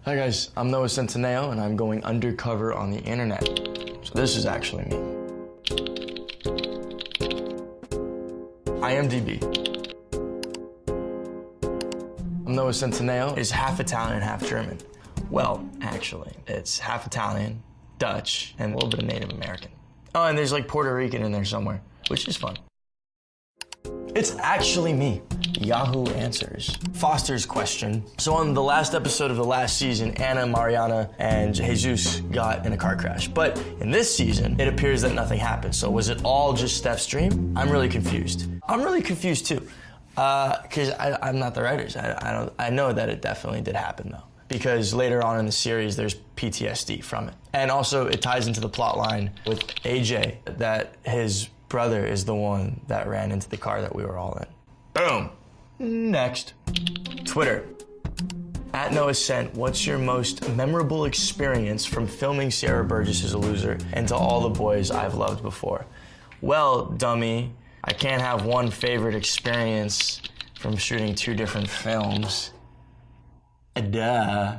Hi guys, I'm Noah Centineo and I'm going undercover on the internet. So this is actually me. IMDb. I'm Noah Centineo is half Italian, half German. Well, actually, it's half Italian, Dutch, and a little bit of Native American. Oh, and there's like Puerto Rican in there somewhere, which is fun. It's actually me. Yahoo Answers. Foster's question. So on the last episode of the last season, Anna, Mariana, and Jesus got in a car crash. But in this season, it appears that nothing happened. So was it all just Steph's dream? I'm really confused. I'm really confused too. Because I'm not the writers. I know that it definitely did happen though. Because later on in the series, there's PTSD from it. And also it ties into the plot line with AJ that his brother is the one that ran into the car that we were all in. Boom. Next. Twitter. @NoahCent, what's your most memorable experience from filming Sierra Burgess is a Loser and to all the boys I've loved before? Well, dummy, I can't have one favorite experience from shooting 2 different films. Duh.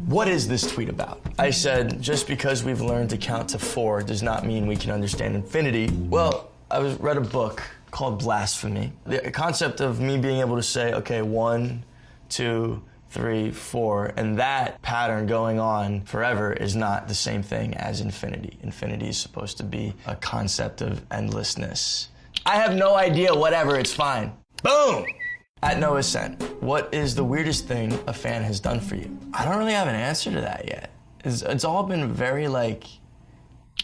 What is this tweet about? I said, just because we've learned to count to 4 does not mean we can understand infinity. Well, I read a book called Blasphemy. The concept of me being able to say, okay, 1, 2, 3, 4, and that pattern going on forever is not the same thing as infinity. Infinity is supposed to be a concept of endlessness. I have no idea, whatever, it's fine. Boom! @NoahCent, what is the weirdest thing a fan has done for you? I don't really have an answer to that yet. It's all been very, like,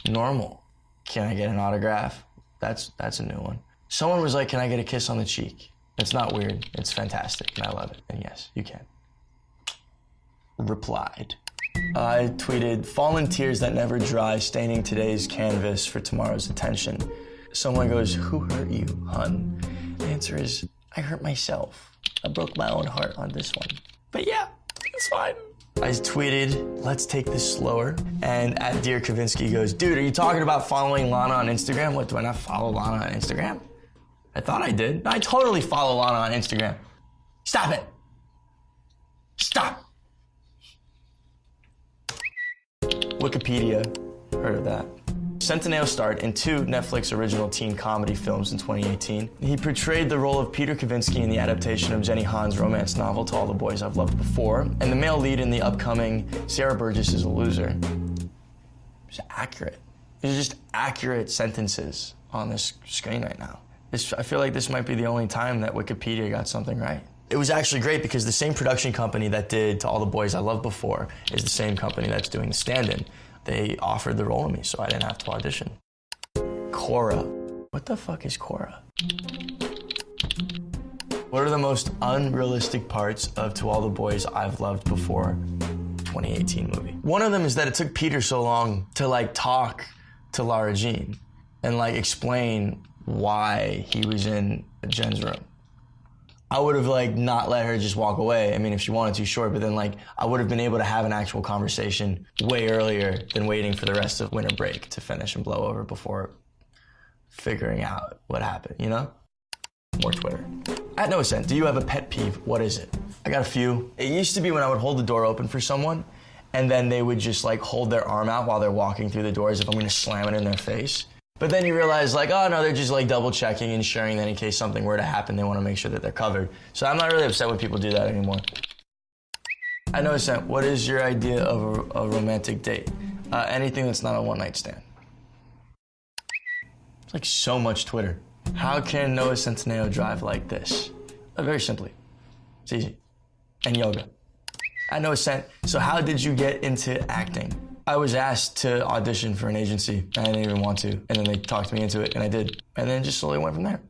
normal. Can I get an autograph? That's a new one. Someone was like, can I get a kiss on the cheek? It's not weird, it's fantastic, and I love it. And yes, you can. Replied. I tweeted, fallen tears that never dry, staining today's canvas for tomorrow's attention. Someone goes, who hurt you, hun? The answer is, I hurt myself. I broke my own heart on this one. But yeah, it's fine. I tweeted, let's take this slower. And @Dear Kavinsky goes, dude, are you talking about following Lana on Instagram? What, do I not follow Lana on Instagram? I thought I did. I totally follow Lana on Instagram. Stop it. Stop. Wikipedia, heard of that. Centineo starred in 2 Netflix original teen comedy films in 2018. He portrayed the role of Peter Kavinsky in the adaptation of Jenny Han's romance novel To All the Boys I've Loved Before, and the male lead in the upcoming Sierra Burgess is a Loser. It's accurate. These are just accurate sentences on this screen right now. I feel like this might be the only time that Wikipedia got something right. It was actually great because the same production company that did To All the Boys I Loved Before is the same company that's doing The Stand-In. They offered the role to me, so I didn't have to audition. Cora. What the fuck is Cora? What are the most unrealistic parts of To All the Boys I've Loved Before 2018 movie? One of them is that it took Peter so long to like talk to Lara Jean and like explain why he was in Jen's room. I would have like not let her just walk away. I mean, if she wanted to, sure, but then like I would have been able to have an actual conversation way earlier than waiting for the rest of winter break to finish and blow over before figuring out what happened, you know? More Twitter. @NoahCent, do you have a pet peeve? What is it? I got a few. It used to be when I would hold the door open for someone and then they would just like hold their arm out while they're walking through the door as if I'm gonna slam it in their face. But then you realize like, oh no, they're just like double checking, ensuring that in case something were to happen, they want to make sure that they're covered. So I'm not really upset when people do that anymore. @NoahCent, what is your idea of a romantic date? Anything that's not a one-night stand. It's like so much Twitter. How can Noah Centineo drive like this? Very simply, it's easy. And yoga. @NoahCent, so how did you get into acting? I was asked to audition for an agency. I didn't even want to. And then they talked me into it, and I did. And then it just slowly went from there.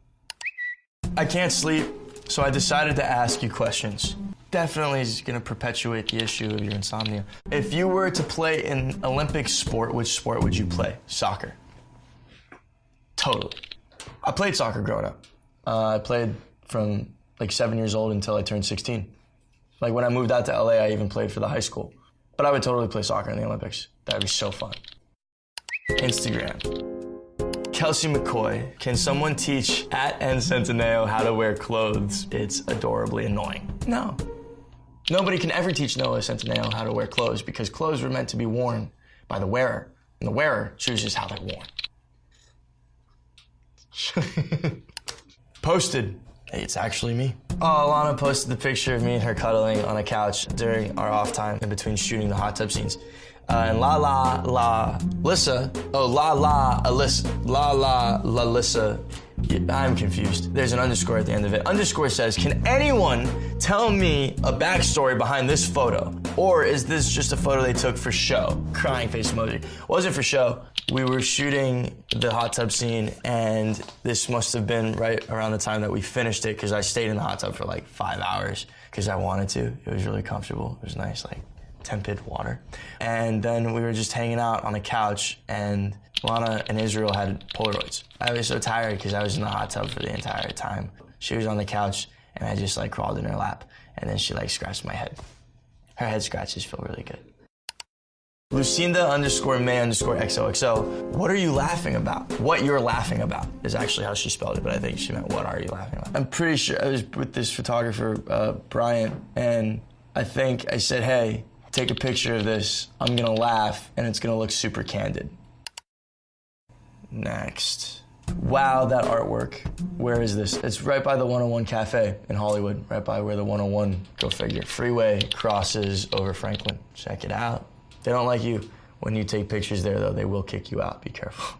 I can't sleep, so I decided to ask you questions. Definitely is gonna perpetuate the issue of your insomnia. If you were to play an Olympic sport, which sport would you play? Soccer. Totally. I played soccer growing up. I played from like 7 years old until I turned 16. Like when I moved out to LA, I even played for the high school. But I would totally play soccer in the Olympics. That'd be so fun. Instagram. Kelsey McCoy, can someone teach @NCentineo how to wear clothes? It's adorably annoying. No. Nobody can ever teach Noah Centineo how to wear clothes because clothes were meant to be worn by the wearer, and the wearer chooses how they're worn. Posted. Hey, it's actually me. Oh, Alana posted the picture of me and her cuddling on a couch during our off time in between shooting the hot tub scenes. And Alyssa. I'm confused. There's an underscore at the end of it. Underscore says, can anyone tell me a backstory behind this photo? Or is this just a photo they took for show? Crying face emoji. Wasn't for show. We were shooting the hot tub scene, and this must have been right around the time that we finished it, because I stayed in the hot tub for like 5 hours because I wanted to. It was really comfortable. It was nice, like tempered water. And then we were just hanging out on a couch, and Lana and Israel had Polaroids. I was so tired because I was in the hot tub for the entire time. She was on the couch, and I just like crawled in her lap, and then she like scratched my head. Her head scratches feel really good. Lucinda_May_XOXO. What are you laughing about? What you're laughing about is actually how she spelled it, but I think she meant what are you laughing about? I'm pretty sure I was with this photographer, Brian, and I think I said, hey, take a picture of this. I'm gonna laugh, and it's gonna look super candid. Next. Wow, that artwork. Where is this? It's right by the 101 Cafe in Hollywood, right by where the 101, go figure, freeway crosses over Franklin. Check it out. They don't like you when you take pictures there, though. They will kick you out. Be careful.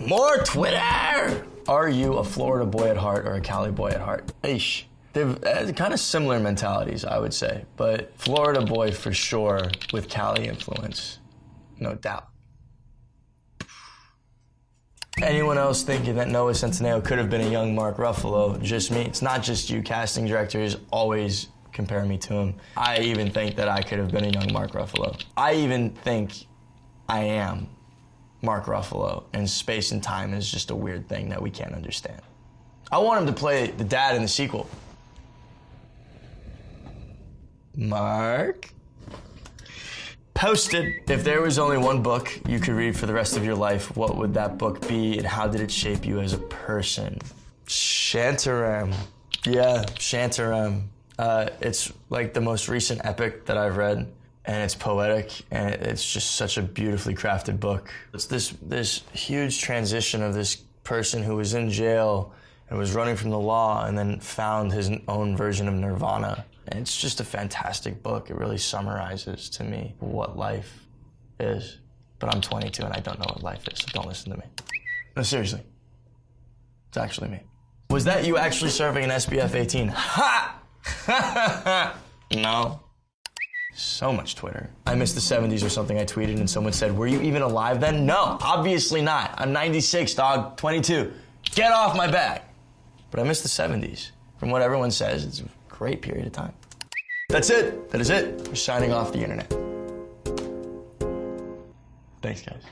More Twitter! Are you a Florida boy at heart or a Cali boy at heart? Eesh. They've kind of similar mentalities, I would say. But Florida boy for sure with Cali influence. No doubt. Anyone else thinking that Noah Centineo could have been a young Mark Ruffalo? Just me. It's not just you. Casting directors always compare me to him. I even think that I could have been a young Mark Ruffalo. I even think I am Mark Ruffalo, and space and time is just a weird thing that we can't understand. I want him to play the dad in the sequel. Mark? Posted. If there was only one book you could read for the rest of your life, what would that book be, and how did it shape you as a person? Shantaram. Yeah, Shantaram. It's like the most recent epic that I've read, and it's poetic, and it's just such a beautifully crafted book. It's this huge transition of this person who was in jail and was running from the law and then found his own version of nirvana. And it's just a fantastic book. It really summarizes to me what life is. But I'm 22 and I don't know what life is, so don't listen to me. No, seriously. It's actually me. Was that you actually serving an SBF 18? Ha! No. So much Twitter. I missed the 70s or something I tweeted and someone said, were you even alive then? No, obviously not. I'm 96, dog, 22. Get off my back. But I missed the 70s. From what everyone says, it's a great period of time. That's it. That is it. We're signing off the internet. Thanks, guys.